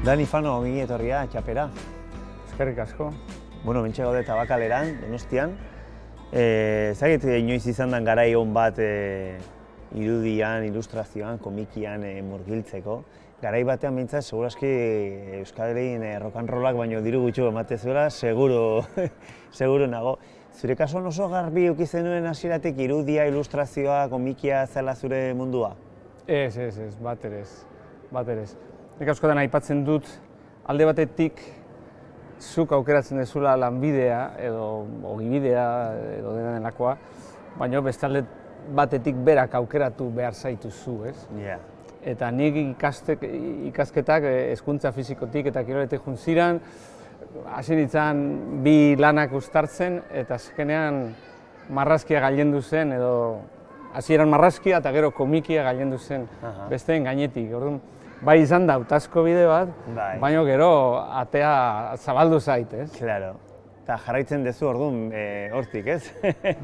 Dani Fano, ongi etorria, txapera. Eskerrik asko. Bueno, mentxe gaude Tabakaleran, Donostian. Zagit, inoiz izan den garai on bat irudian, ilustrazioan, komikian murgiltzeko. Garai batean mintzat, seguraski Euskal Herrian rock and rollak baino diru gutxu ematezuela, seguro nago. Zure kasuan oso garbi eduki zenuen hasieratik irudia, ilustrazioa, komikia zela zure mundua? Ez, bat ere ez. Nik askotan aipatzen dut, alde batetik zuk aukeratzen dezula lanbidea edo ogibidea edo dena delakoa, baina beste alde batetik berak aukeratu behar zaituzu, ez? Yeah. Eta nik ikasketak hezkuntza fisikotik eta kiroletik juntziran, hasi nintzen bi lanak uztartzen eta azkenean marrazkia gailendu zen edo hasieran marrazkia eta gero komikia gailendu zen besteen gainetik. Orduan, bai izan da hautazko bide bat, baina gero atea zabaldu zait, ez? Claro. Eta jarraitzen duzu orduan hortik, ez?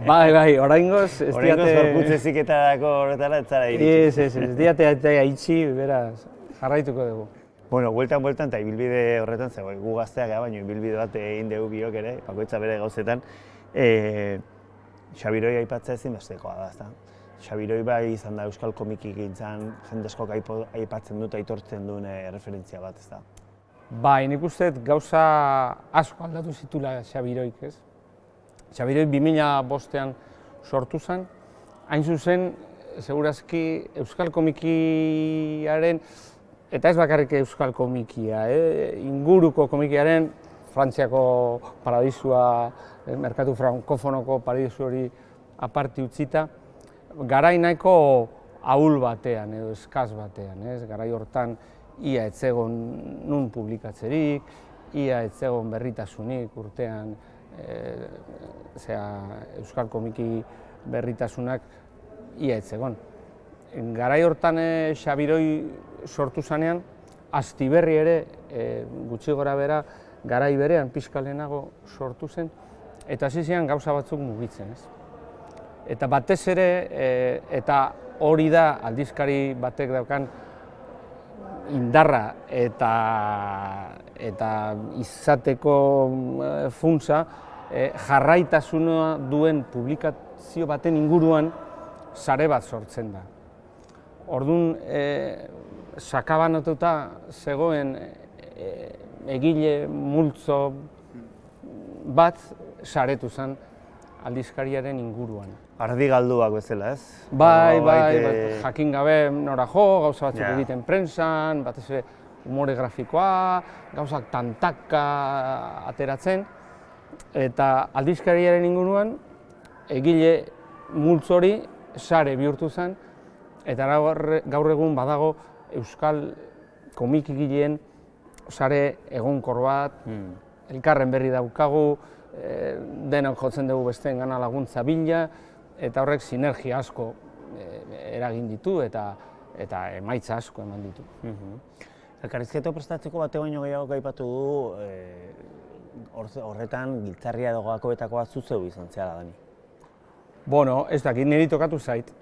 Bai, oraingoz ez diate... Oraingoz gorputz heziketarako horretara ez zara iritsi. Ez diate atea itxi, beraz, jarraituko dugu. Bueno, bueltan eta ibilbide horretan, gu gazteak gara, baina ibilbide bat egin dugu biok ere, bakoitza bere gauzetan. Xabiroi aipatzea ezinbestekoa da, ezta? Xabiroi bai izan da euskal komikigintzan jende askok aipatzen dut, aitortzen duen referentzia bat, ezta? Bai, nik uste gauza asko aldatu zitula Xabiroik, ez? Xabiroi 2005ean sortu zen, hain zuzen, segurazki euskal komikiaren, eta ez bakarrik euskal komikia, inguruko komikiaren, Frantziako paradisua, merkatu frankofonoko paradisu hori aparti utzita, garai nahiko ahul batean edo eskaz batean, ez? Garai hortan ia ez zegoen nun publikatzerik, ia ez zegoen berritasunik urtean, euskal komiki berritasunak ia ez zegoen. Garai hortan Xabiroi sortu zanean, Astiberri ere, gutxi gora bera, garai berean pixka lehenago sortu zen, eta hasi ziren gauza batzuk mugitzen, ez? Eta batez ere, eta hori da aldizkari batek daukan indarra eta izateko funtsa, jarraitasuna duen publikazio baten inguruan sare bat sortzen da. Orduan, sakabanatuta zegoen egile multzo bat saretu zen aldizkariaren inguruan. Ardi galduak bezala, ez? Bai, jakin gabe nora jo, gauza batzuk egiten prentsan, batez ere umore grafikoa, gauzak tantaka ateratzen, eta aldizkariaren inguruan egile multzo hori sare bihurtu zen, eta gaur egun badago euskal komikigileen sare egonkor bat, elkarren berri daukagu, denok jotzen dugu besteen gana laguntza bila, eta horrek sinergia asko eragin ditu eta emaitza asko eman ditu. Elkarrizketa prestatzeko bate baino gehiago aipatu du, horretan giltzarria edo gakoetako bat zuzeu izan zela, Dani? Bueno, ez dakit, niri tokatu zait.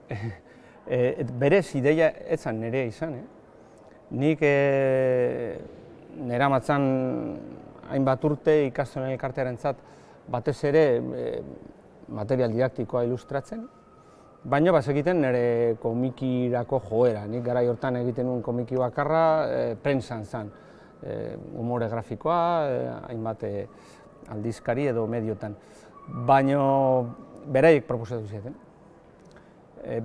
Berez ideia ez zan nire izan, Nik neramatzan hainbat urte ikastolen elkartearentzat batez ere material didaktikoa ilustratzen, baina bazekiten nire komikirako joera. Nik garai hortan egiten nuen komiki bakarra prentsan zen, umore grafikoa, hainbat aldizkari edo mediotan. Baina beraiek proposatu zieten.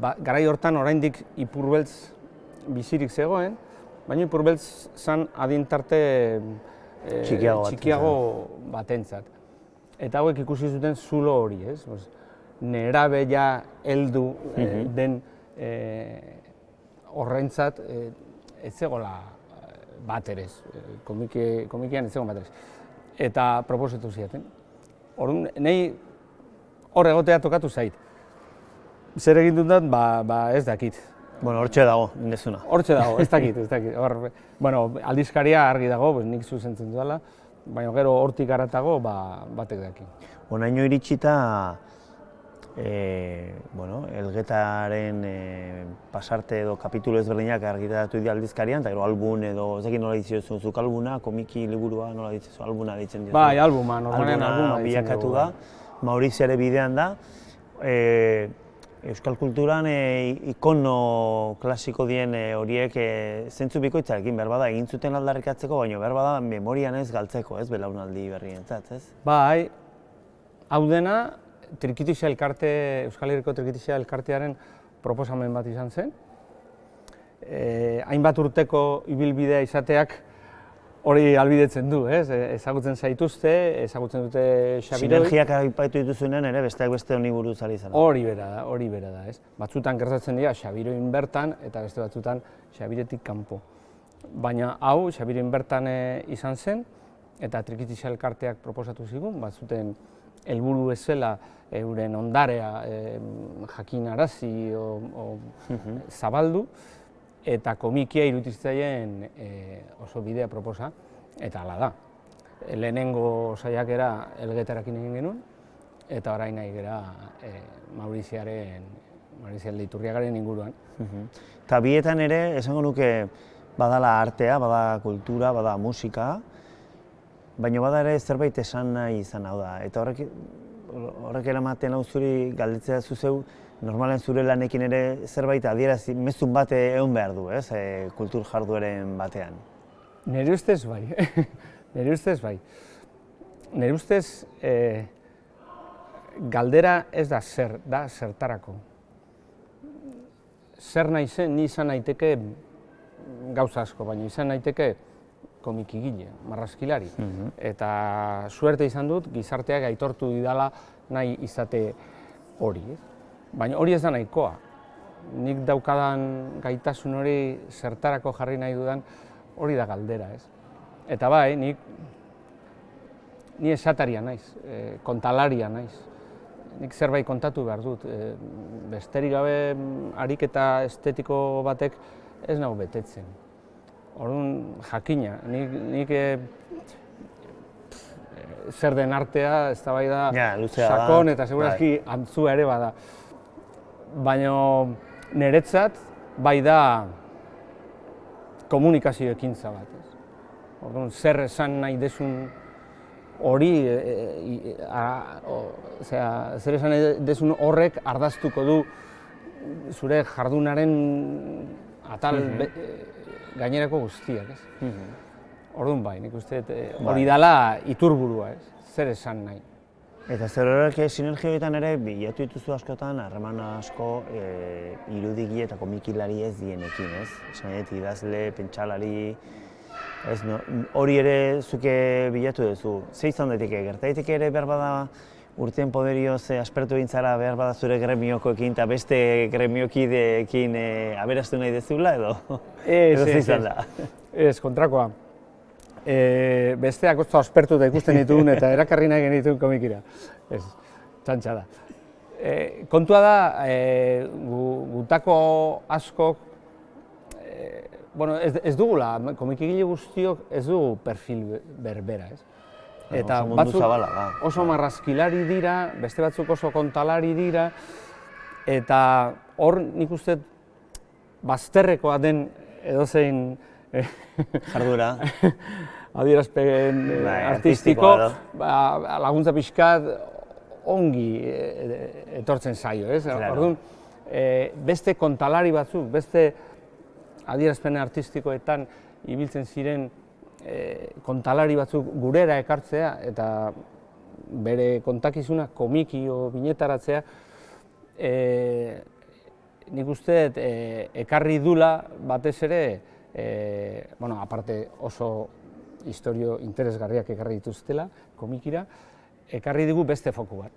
Garai hortan oraindik Ipurbeltz bizirik zegoen, baina Ipurbeltz zen adintarte txikiago batentzat. Eta hauek ikusi zuten zulo hori, ez? Nerabe ja heldu den horrentzat ez zegoela bat ere, komikian ez zegoen bat ere. Eta proposatu zieten. Orduan, nahi hor egotea tokatu zait. Zer egin dut ez dakit. Bueno, hortxe dago, indezuna. Hortxe dago, ez dakit. Bueno, aldizkaria argi dago, nik zuzentzen dudala, baina gero hortik haratago batek daki. Honaino iritsita Elgetaren pasarte edo kapitulu ezberdinak argitaratu dira aldizkarian, eta gero album edo, ez egin nola ditzen zuk albuna, komiki liburua nola ditzen zu, albuna ditzen dira. Bai, albuma, normalen albuma bilakatu da, Mauriziare bidean da. Euskal kulturan ikono klasiko dien horiek zentzu bikoitzarekin behar bada egin zuten aldarrikatzeko, baina behar bada memorian ez galtzeko, ez belaunaldi berrientzat, ez? Bai, hau dena Trikitixa elkarte, Euskal Herriko Trikitixa elkartearen proposamen bat izan zen. Hainbat urteko ibilbidea izateak hori albidetzen du, ez? Ezagutzen zaituzte, ezagutzen dute Xabiroi. Sinergiak aipatu dituzunean ere, besteak beste honi buruz ari zara. Hori bera da, ez? Batzutan gertatzen dira Xabiroin bertan eta beste batzutan Xabiretik kanpo. Baina hau Xabiroin bertan izan zen eta Trikitixa elkarteak proposatu zigun, batzuten helburu bezala euren ondarea jakinarazi o zabaldu, eta komikia irutitzaien oso bidea proposa, eta hala da. Lehenengo saiakera Elgetarekin egin genuen, eta orain nahi gera Maurizial Iturriagaren inguruan. Eta bietan ere, esango nuke, badala artea, bada kultura, bada musika, baina bada ere zerbait esan nahi izan hau da. Eta horrek eramaten hau zuri galdetzea zuzeu, normalen zure lanekin ere zerbait adierazi, mezun bat egon behar du, ez, kultur jardueren batean. Nire ustez bai, nire ustez galdera ez da zer, da zertarako. Zer nahi zen, ni izan naiteke gauza asko, baina izan naiteke komikigile, marrazkilari. Eta suerte izan dut, gizarteak aitortu didala nahi izate hori. Baina hori ez da nahikoa. Nik daukadan gaitasun hori zertarako jarri nahi dudan hori da galdera, ez? Eta bai, ni esataria naiz, kontalaria naiz. Nik zerbait kontatu behar dut. Besterik gabe ariketa estetiko batek ez nago betetzen. Orduan, jakina, nik zer den artea, ez da bai da sakon eta segurazki antzua ere bada. Baina niretzat bai da komunikazio ekintza bat. Orduan, zer esan nahi desun hori, zer esan nahi desun horrek ardaztuko du zure jardunaren atal gainerako guztiak, ez? Orduan bai, nik uste hori dela iturburua, ez? Zer esan nahi. Eta zer horrek sinergia horietan ere bilatu dituzu askotan harreman asko irudigi eta komikilari ez dienekin, ez? Esan dut idazle, pentsalari, hori ere zuke bilatu duzu. Ze izan daiteke, gerta daiteke ere behar bada urtean poderioz aspertu egin zara behar bada zure gremiokoekin eta beste gremiokideekin aberastu nahi dezula edo? Edo ze izan da? Ez, kontrakoa. Besteak oso aspertuta ikusten ditugun eta erakarri nahi genituen komikira. Ez, txantxa da. Kontua da, gutako askok, ez dugula, komikigile guztiok ez dugu perfil berbera, ez? Eta batzuk oso marrazkilari dira, beste batzuk oso kontalari dira, eta hor nik uste bazterrekoa den edozein jardura adierazpen artistiko, laguntza pixkat ongi etortzen zaio, ez? Orduan, beste kontalari batzuk, beste adierazpen artistikoetan ibiltzen ziren kontalari batzuk gurera ekartzea eta bere kontakizuna komiki o binetaratzea, nik uste ekarri dula batez ere, aparte oso istorio interesgarriak ekarri dituztela komikira, ekarri digu beste foku bat.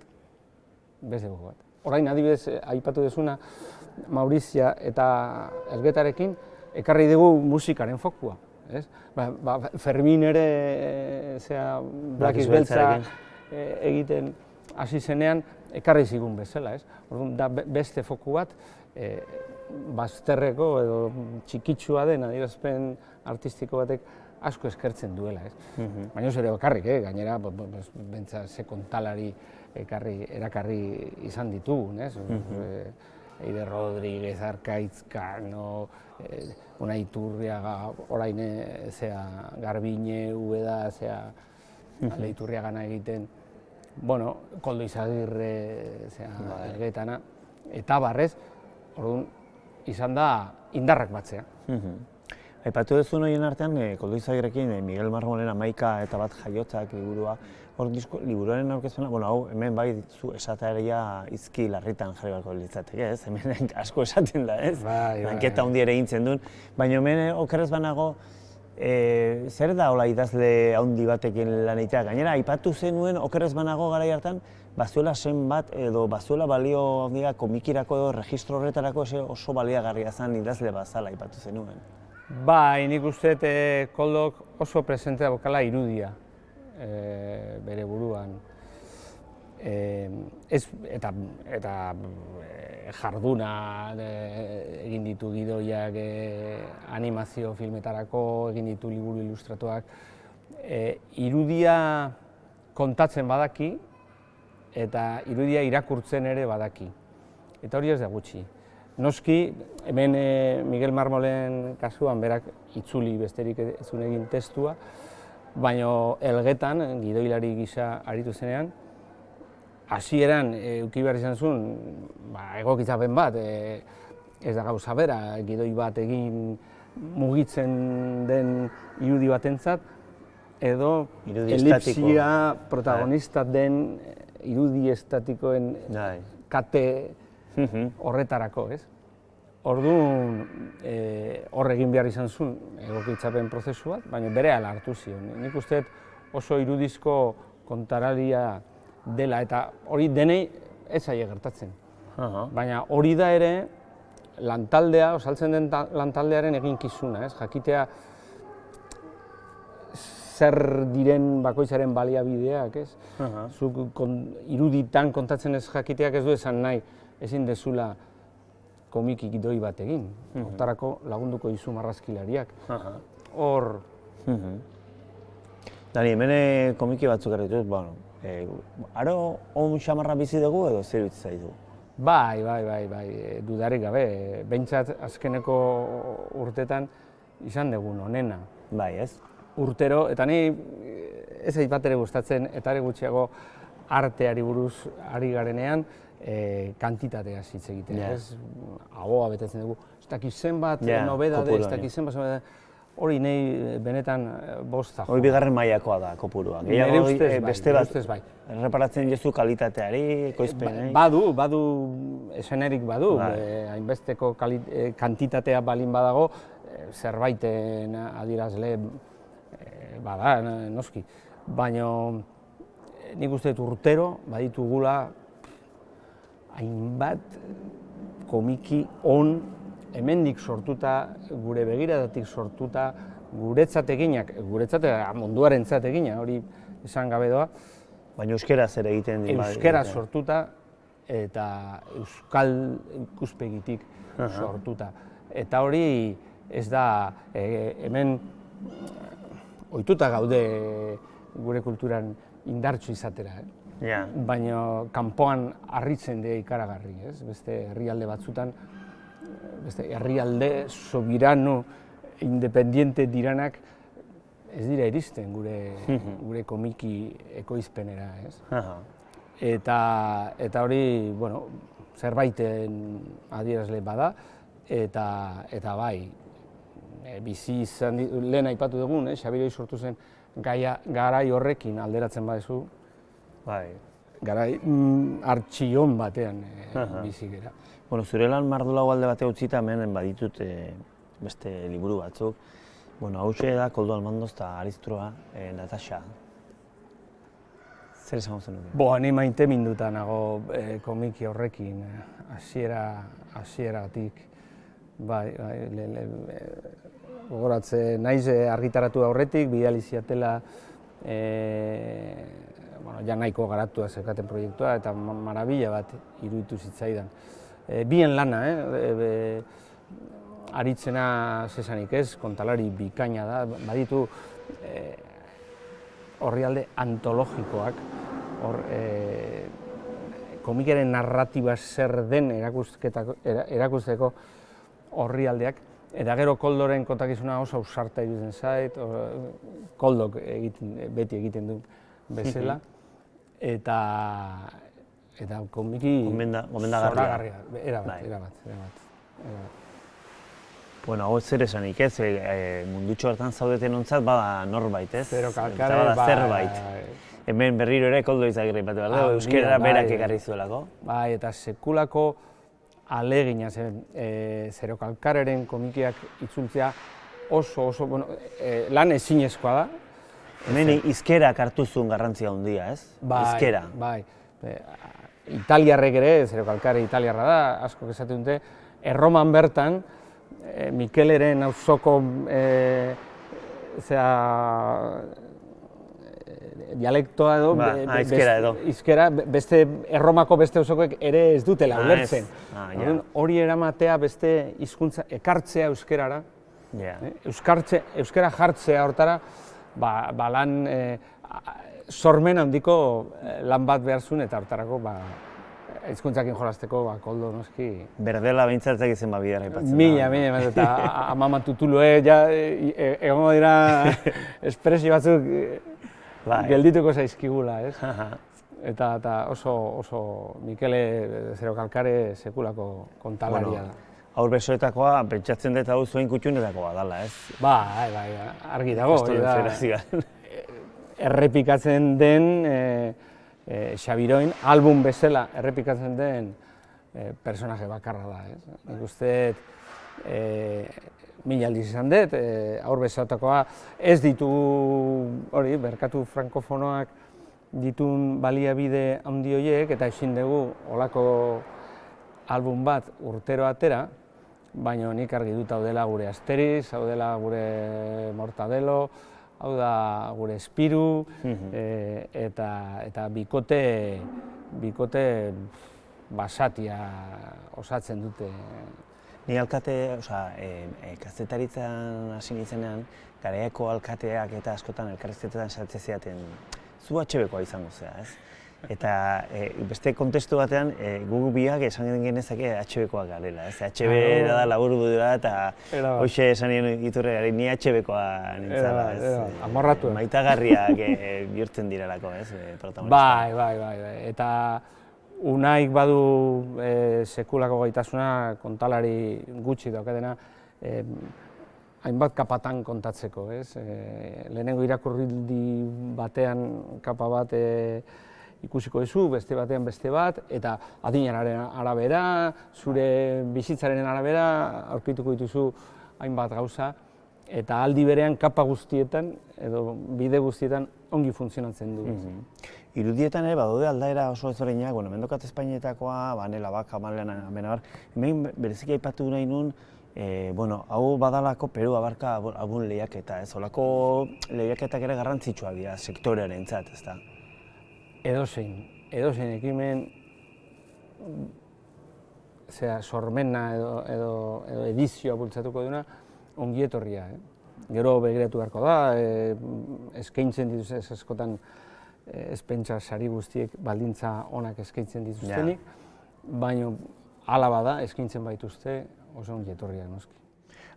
Orain adibidez aipatu dezuna Maurizia eta Elgetarekin ekarri digu musikaren fokua. Fermin ere Blakiz Beltza egiten hasi zenean ekarri zigun bezala. Orduan da beste foku bat bazterreko edo txikitsua den adierazpen artistiko batek asko eskertzen duela, ez? Baina ez ere bakarrik, gainera, bentsa ze kontalari erakarri izan ditugun, ez? Eider Rodríguez, Arkaitz Cano, Unai Iturriaga, orain Garbine, Ubeda, Iturriagana egiten, bueno, Koldo Izagirre, Elgetana, eta barrez, orduan, izan da indarrak batzea. Aipatu duzu horien artean, Koldo Izagirrekin Miguel Marmolen 11 eta bat jaiotzak liburua, hor liburuaren aurkezpena, hau hemen bai zu esatea izki larritan jarri beharko litzateke, ez? Hemen asko esaten da, ez? Lanketa handi ere egintzen duen, baina hemen okerrez banago, zer da hola idazle handi batekin lan egitea? Gainera, aipatu zenuen okerrez banago garai hartan, bazuela zen bat edo bazuela balio komikirako edo registro horretarako oso baliagarria zen idazle bazala aipatu zenuen. Bai, nik uste Koldok oso presente daukala irudia bere buruan. Eta jarduna egin ditu gidoiak, animazio filmetarako, egin ditu liburu ilustratuak. Irudia kontatzen badaki eta irudia irakurtzen ere badaki. Eta hori ez da gutxi. Noski, hemen Miguel Marmolen kasuan berak itzuli besterik ez zuen egin testua, baina Elgetan, gidoilari gisa aritu zenean, hasieran eduki behar izan zuen egokitzapen bat, ez da gauza bera, gidoi bat egin mugitzen den irudi batentzat, edo elipsia protagonista den irudi estatikoen kate horretarako, ez? Orduan, hor egin behar izan zuen egokitzapen prozesu bat, baina berehala hartu zion. Nik uste oso irudizko kontaralia dela, eta hori denei ez zaie gertatzen. Baina hori da ere lantaldea, osaltzen den lantaldearen eginkizuna, ez? Jakitea zer diren bakoitzaren baliabideak, ez? Zuk iruditan kontatzen ez jakiteak ez du esan nahi, ezin dezula komiki gidoi bat egin. Hortarako lagunduko dizu marrazkilariak. Hor... Dani, hemen komiki batzuk errituz, aro on xamarra bizi dugu edo zer utzi zaizu? Bai, dudarik gabe. Behintzat azkeneko urtetan izan dugun onena. Bai, ez? Urtero, eta ni ez bat ere gustatzen, eta ere gutxiago arteari buruz ari garenean, kantitatea hitz egitea, ez? Ahoa betetzen dugu, ez dakit zenbat nobedade, ez dakit zenbat, hori nahi benetan bosta jo. Hori bigarren mailakoa da kopurua. Nire ustez bai. Erreparatzen jezu kalitateari, ekoizpenei? Badu, esenerik badu, hainbesteko kantitatea balin badago, zerbaiten adierazle bada, noski. Baina nik uste dut urtero baditugula hainbat komiki on hemendik sortuta, gure begiradatik sortuta, guretzat eginak, guretzat munduarentzat egina, hori esan gabe doa. Baina euskaraz ere egiten dira. Euskaraz sortuta eta euskal ikuspegitik sortuta. Eta hori ez da hemen ohituta gaude gure kulturan indartsu izatera. Baina kanpoan harritzen dira ikaragarri, ez? Beste herrialde batzutan, beste herrialde sobirano, independiente diranak ez dira iristen gure komiki ekoizpenera, ez? Eta hori, bueno, zerbaiten adierazle bada, eta bai, bizi izan, lehen aipatu dugun, Xabiroi sortu zen garai horrekin alderatzen badezu, garai artxion batean bizi gera. Zure lan mardulau alde bate utzita hemen baditut beste liburu batzuk. Hauxe da Koldo Almandoz eta Ariztroa, Natasha. Zer esango zen nuke? Ni maite minduta nago komiki horrekin, hasieratik. Gogoratze naiz argitaratu aurretik, bidali ziatela ja nahiko garatua zeukaten proiektua eta marabila bat iruditu zitzaidan. Bien lana, aritzena zesanik ez, kontalari bikaina da, baditu orrialde antologikoak, komikaren narratiba zer den erakusteko orrialdeak, eta gero Koldoren kontakizuna oso ausarta iruditzen zait, Koldok beti egiten du bezala, eta komiki zoragarria, erabat. Bueno, hau zer esanik ez, mundutxo hartan zaudeten ontzat bada norbait ez? Zero Kalkare, bada zerbait. Hemen berriro ere Koldo Izagirre ipatu behar dugu, euskerara berak ekarri zuelako. Bai, eta sekulako alegina zen, Zero Kalkareren komikiak itzultzea oso, lan ezinezkoa da. Hemen hizkerak hartu zuen garrantzia handia, ez? Hizkera. Bai, italiarrek ere, Zero Kalkare italiarra da, asko esaten dute, Erroman bertan, Mikeleren auzoko dialektoa edo, hizkera, beste Erromako beste auzokoek ere ez dutela ulertzen. Hori eramatea beste hizkuntza ekartzea euskerara, euskara jartzea hortara, lan sormen handiko lan bat behar zuen eta hortarako hizkuntzakin jolasteko Koldo noski... Berdela behintzartzak izen bideara ipatzen da. Mila, eta amama tutulue, egongo dira espresio batzuk geldituko zaizkigula, ez? Eta oso Mikele Zero Kalkare sekulako kontalaria da. Haur besoetakoa, pentsatzen dut hau zuen kutxunetakoa dala, ez? Bai, argi dago. Errepikatzen den Xabiroin, album bezala errepikatzen den personaje bakarra da. Nik uste mila aldiz izan dut, haur besoetakoa ez ditu, merkatu frankofonoak ditun baliabide handi horiek, eta ezin dugu olako album bat urtero atera, baina nik argi dut hau dela gure Asteriz, hau dela gure Mortadelo, hau da gure Espiru, eta bikote basatia osatzen dute. Ni alkate, kazetaritzan hasi nintzenean, garaiako alkateak eta askotan elkarrizketetan sartzen zidaten, zu HB-koa izango zea, ez? Eta beste kontestu batean, gu biak esan genezake HB-koak garela, ez? HB da laburbildua eta hoxe esan iturreari ni HB-koa nintzala, ez? Amorratu. Maitagarriak bihurtzen direlako, ez? Protagonista. Bai. Eta Unaik badu sekulako gaitasuna, kontalari gutxi daukatena, hainbat kapatan kontatzeko, ez? Lehenengo irakurrildi batean kapa bat ikusiko duzu, beste batean beste bat, eta adinaren arabera, zure bizitzaren arabera, aurkituko dituzu hainbat gauza, eta aldi berean kapa guztietan, edo bide guztietan, ongi funtzionatzen du. Irudietan ere badaude aldaera oso ezberdinak, hemen dokat Espainietakoa, Banela Baka, hemen bereziki aipatu nahi nun, hau badalako Peru abarka abun lehiaketa, ez? Olako lehiaketak ere garrantzitsua dira sektorearentzat, ez da? Edozein ekimen, sormena edo edizioa bultzatuko duna, ongi etorria. Gero begiratu beharko da, eskaintzen dituz ez askotan espentsa sari guztiek baldintza onak eskaintzen dituztenik, baina hala bada eskaintzen baituzte oso ongi etorria noski.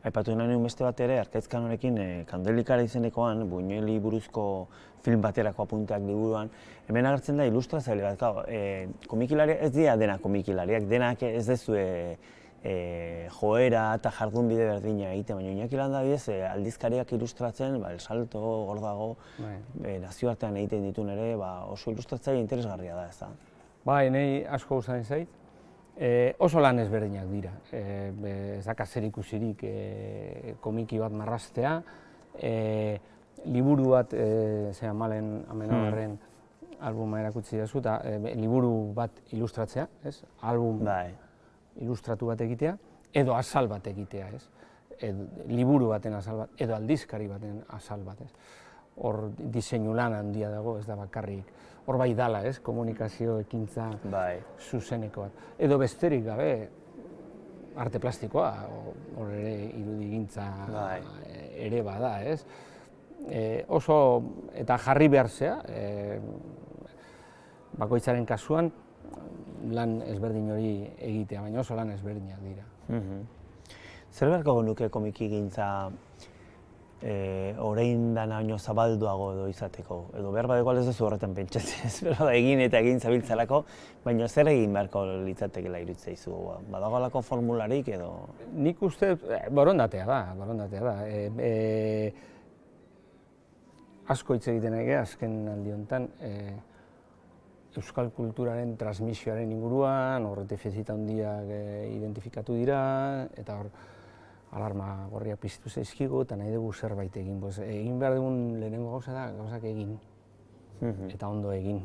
Aipatu nahi nuen beste bat ere, Arkaitz Kanorekin Kandelikara izenekoan, Buñueli buruzko film baterako apunteak liburuan, hemen agertzen da ilustratzaile bat, komikilaria ez dira denak komikilariak, denak ez dezue joera eta jardunbide berdina egiten, baina Iñaki Landabidez aldizkariak ilustratzen, El Salto, Gordago, nazioartean egiten ditun ere, oso ilustratzaile interesgarria da, ez da? Bai, nahi asko gustatzen zait. Oso lan ezberdinak dira, ez daka zer ikusirik komiki bat marraztea, liburu bat, Malen Amenabarren albuma erakutsi dazu, eta liburu bat ilustratzea, album ilustratu bat egitea, edo azal bat egitea, liburu baten azal bat, edo aldizkari baten azal bat. Hor diseinu lan handia dago, ez da bakarrik. Hor bai dala, komunikazio ekintza zuzeneko bat. Edo besterik gabe, arte plastikoa, hor ere irudigintza ere bada, oso eta jarri behar zea, bakoitzaren kasuan lan ezberdin hori egitea, baina oso lan ezberdinak dira. Zer beharko genuke komikigintza orain dana baino zabalduago edo izateko? Edo behar badeko ez duzu horretan pentsatzen, ez da egin eta egin zabiltzalako, baina zer egin beharko litzatekela iruditzen izu? Badagoelako formularik edo? Nik uste borondatea da. Asko hitz egiten ege, azken aldi honetan, euskal kulturaren transmisioaren inguruan, hor defizita handiak identifikatu dira, eta hor alarma gorriak piztu zaizkigu eta nahi dugu zerbait egin. Egin behar dugun lehenengo gauza da, gauzak egin, eta ondo egin.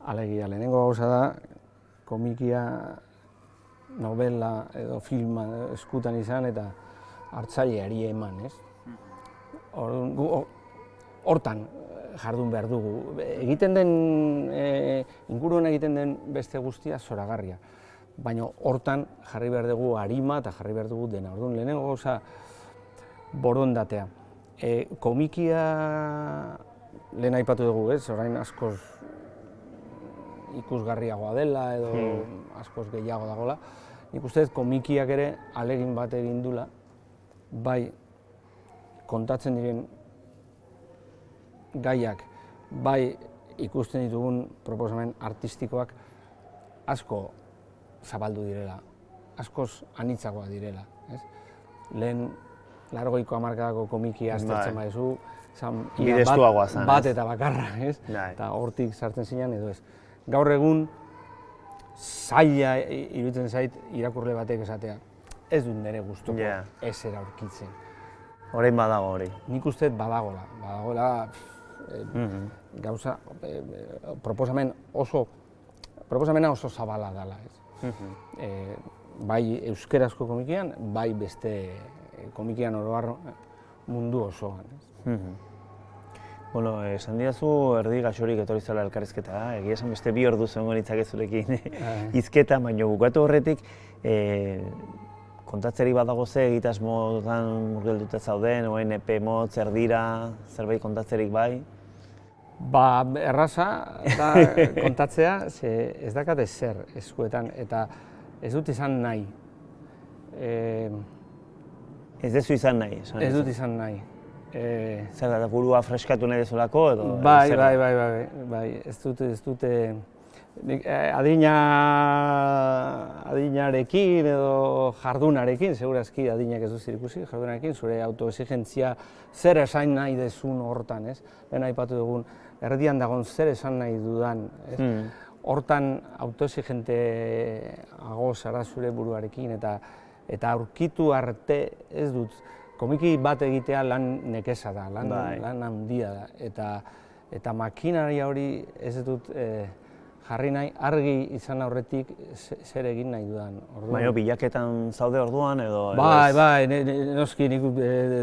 Alegia, lehenengo gauza da, komikia, novela edo filma eskutan izan eta hartzaileari eman, ez? Hortan jardun behar dugu. Egiten den, inguruan egiten den beste guztia zoragarria. Baina hortan jarri behar dugu arima eta jarri behar dugu dena. Orduan, lehenengo gauza borondatea. Komikia lehen aipatu dugu, ez? Orain askoz ikusgarriagoa dela edo askoz gehiago dagoela. Nik uste komikiak ere ahalegin bat egin dula, bai kontatzen diren gaiak, bai ikusten ditugun proposamen artistikoak asko zabaldu direla, askoz anitzagoa direla. Lehen 80ko hamarkadako komikia aztertzen baduzu, bat eta bakarra, eta hortik sartzen zinean edo ez. Gaur egun zaila iruditzen zait irakurle batek esatea, ez dut nire gustuko esera aurkitzen. Orain badago hori. Nik uste badagoela gauza, proposamena oso zabala dela. Bai euskerazko komikian, bai beste komikian oro har mundu osoan. Bueno, esan didazu erdi gaxorik etorri zela elkarrizketa, egia esan beste 2 ordu zegoen nitzake zurekin hizketa, baina bukatu horretik kontatzerik badago ze egitasmotan murgilduta zauden, orain epe motz, erdira, zerbait kontatzerik bai? Ba, erraza da kontatzea, ez dakat ezer eskuetan, eta ez dut izan nahi. Ez duzu izan nahi? Ez dut izan nahi. Zer da, burua freskatu nahi dezolako edo? Bai, ez dute adinarekin edo jardunarekin, segurazki adinak ez duz ikusi, jardunarekin, zure autoexigentzia zer esan nahi dezun hortan, ez? Lehen aipatu dugun, erdian dagoen zer esan nahi dudan, ez? Hortan autoexigenteago zara zure buruarekin eta aurkitu arte ez dut, komiki bat egitea lan nekeza da, lan handia da, eta makinaria hori ez dut jarri nahi, argi izan aurretik zer egin nahi dudan. Baina bilaketan zaude orduan edo? Bai, noski nik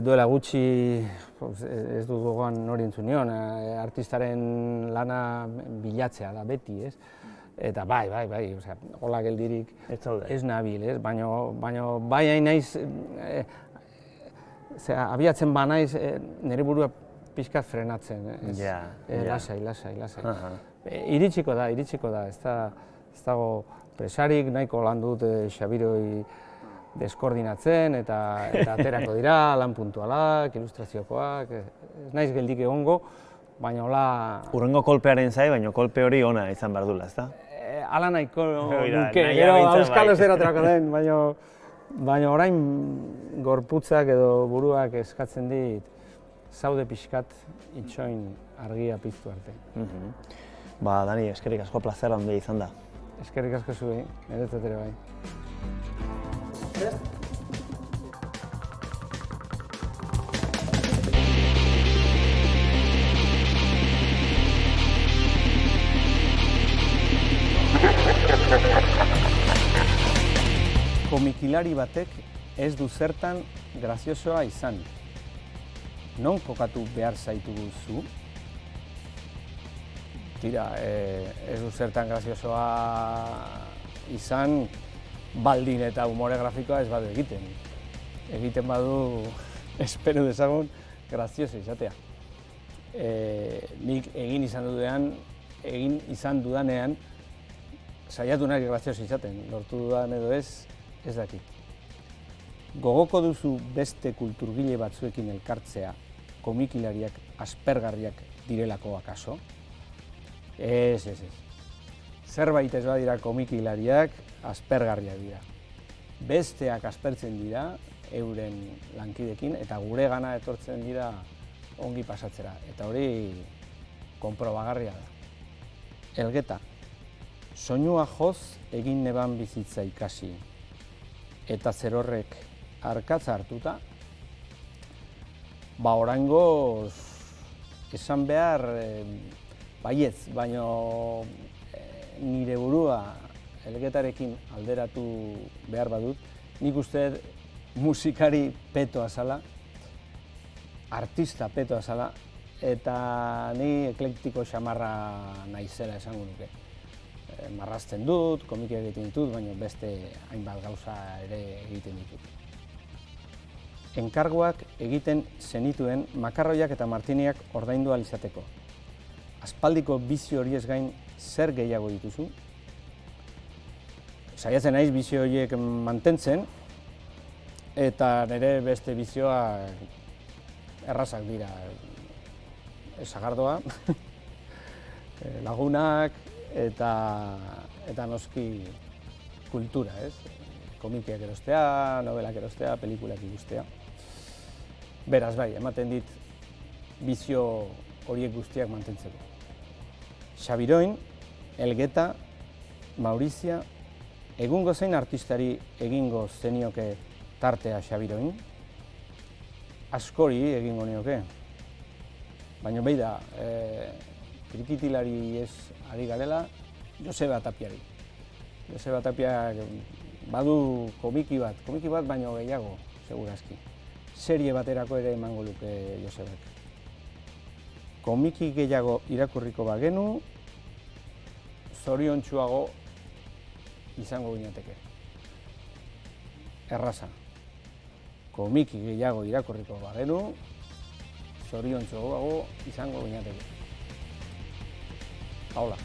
duela gutxi ez dut gogoan nori entzun nion, artistaren lana bilatzea da beti, ez? Eta bai, hola geldirik ez nabil, ez? Baina bai hain naiz, abiatzen ba naiz nire burua pixkat frenatzen, lasai. Iritsiko da, ez dago presarik, nahiko lan dut Xabiroi deskoordinatzen eta aterako dira, lan puntualak, ilustraziokoak, ez naiz geldik egongo, baina hola... Hurrengo kolpearen zai, baina kolpe hori ona izan behar dula, ez da? Hala nahiko nuke, gero auskalo zer aterako den, baina orain gorputzak edo buruak eskatzen dit, zaude pixkat itxoin argia piztu arte. Ba, Dani, eskerrik asko plazera handia izan da. Eskerrik asko zuei, niretzat ere bai. Komikilari batek ez du zertan graziosoa izan. Non kokatu behar zaitugu zu? Tira, ez du zertan graziosoa izan, baldin eta humore grafikoa ez badu egiten. Egiten badu, espero dezagun, grazioso izatea. Nik egin izan dudanean, saiatu nahi grazioso izaten, lortu dudan edo ez dakit. Gogoko duzu beste kulturgile batzuekin elkartzea, komikilariak aspergarriak direlako akaso? Ez. Zerbait ez badira komikilariak aspergarriak dira. Besteak aspertzen dira euren lankidekin eta gure gana etortzen dira ongi pasatzera. Eta hori konprobagarria da. Elgeta, soinua joz egin neban bizitza ikasi eta zer horrek arkatza hartuta, oraingoz esan behar baietz, baina nire burua Elgetarekin alderatu behar badut, nik uste musikari petoa zala, artista petoa zala, eta ni eklektiko xamarra naizela esango nuke. Marrazten dut, komikia egiten ditut, baina beste hainbat gauza ere egiten ditut. Enkarguak egiten zenituen makarroiak eta martiniak ordaindu ahal izateko. Aspaldiko bizi horiez gain zer gehiago dituzu? Saiatzen naiz bizi horiek mantentzen, eta nire beste bizioak errazak dira. Sagardoa, lagunak eta noski kultura, ez? Komikiak erostea, novelak erostea, pelikulak ikustea. Beraz, bai, ematen dit bizio horiek guztiak mantentzeko. Xabiroin, Elgeta, Maurizia, egungo zein artistari egingo zenioke tartea Xabiroin? Askori egingo nioke. Baina behi da, krikitilari ez ari garela, Joseba Tapiari. Joseba Tapiak badu komiki bat baino gehiago, segurazki. Serie baterako ere emango luke Josebak. Komiki gehiago irakurriko bagenu, zoriontsuago izango ginateke. Erraza. Komiki gehiago irakurriko bagenu, zoriontsuago izango ginateke. Hola.